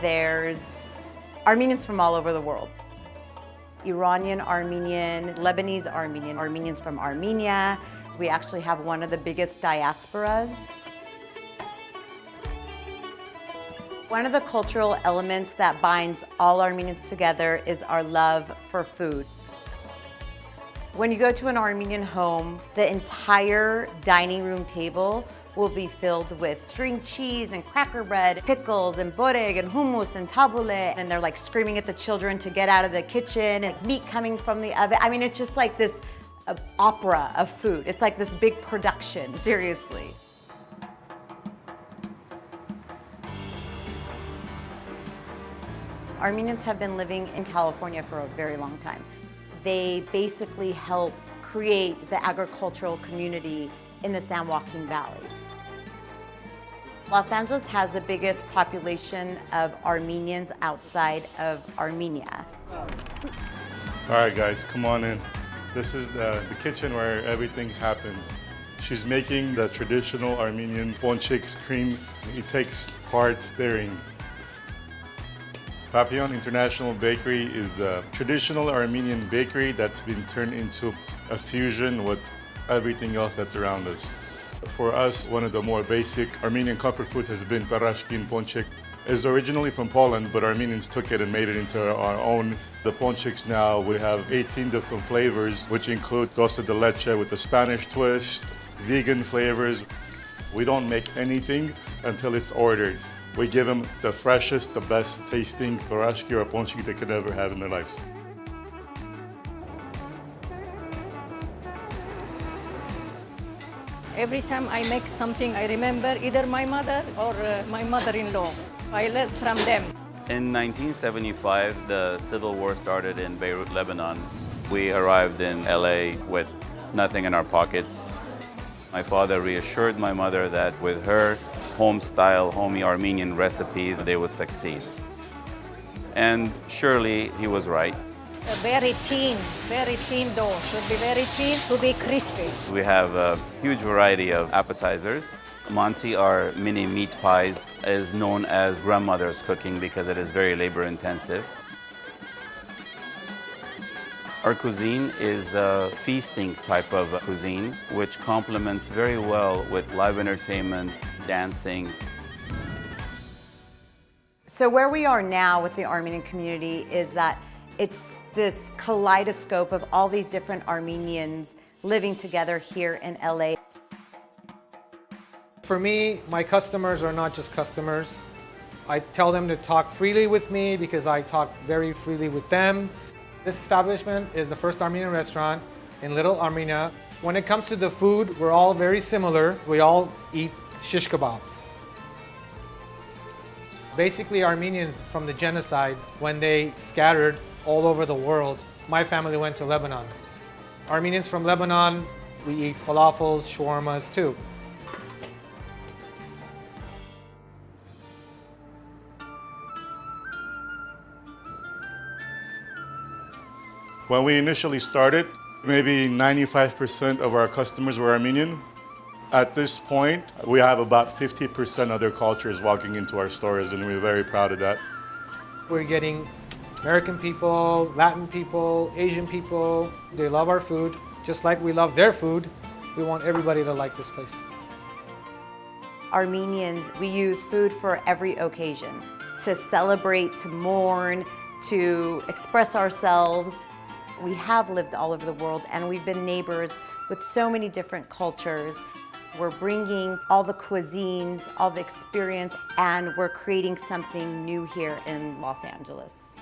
there's Armenians from all over the world. Iranian Armenian, Lebanese Armenian, Armenians from Armenia. We actually have one of the biggest diasporas. One of the cultural elements that binds all Armenians together is our love for food. When you go to an Armenian home, the entire dining room table will be filled with string cheese and cracker bread, pickles and boreg and hummus and tabbouleh, and they're like screaming at the children to get out of the kitchen, and meat coming from the oven. I mean, it's just like this opera of food. It's like this big production, seriously. Armenians have been living in California for a very long time. They basically help create the agricultural community in the San Joaquin Valley. Los Angeles has the biggest population of Armenians outside of Armenia. All right, guys, come on in. This is the kitchen where everything happens. She's making the traditional Armenian ponchik cream. It takes hard stirring. Papillon International Bakery is a traditional Armenian bakery that's been turned into a fusion with everything else that's around us. For us, one of the more basic Armenian comfort foods has been parashkin ponchik. It's originally from Poland, but Armenians took it and made it into our own. The ponchiks now, we have 18 different flavors, which include dulce de leche with a Spanish twist, vegan flavors. We don't make anything until it's ordered. We give them the freshest, the best tasting parashki or ponchik they could ever have in their lives. Every time I make something, I remember either my mother or my mother-in-law. I learned from them. In 1975, the civil war started in Beirut, Lebanon. We arrived in LA with nothing in our pockets. My father reassured my mother that with her home-style, homey Armenian recipes, they would succeed. And surely he was right. A very thin dough. Should be very thin to be crispy. We have a huge variety of appetizers. Monty, our mini meat pies, is known as grandmother's cooking because it is very labor-intensive. Our cuisine is a feasting type of cuisine, which complements very well with live entertainment, dancing. So where we are now with the Armenian community is that it's this kaleidoscope of all these different Armenians living together here in LA. For me, my customers are not just customers. I tell them to talk freely with me because I talk very freely with them. This establishment is the first Armenian restaurant in Little Armenia. When it comes to the food, we're all very similar. We all eat shish kebabs. Basically, Armenians from the genocide, when they scattered all over the world, my family went to Lebanon. Armenians from Lebanon, we eat falafels, shawarmas too. When we initially started, maybe 95% of our customers were Armenian. At this point, we have about 50% other cultures walking into our stores, and we're very proud of that. We're getting American people, Latin people, Asian people. They love our food. Just like we love their food, we want everybody to like this place. Armenians, we use food for every occasion, to celebrate, to mourn, to express ourselves. We have lived all over the world, and we've been neighbors with so many different cultures. We're bringing all the cuisines, all the experience, and we're creating something new here in Los Angeles.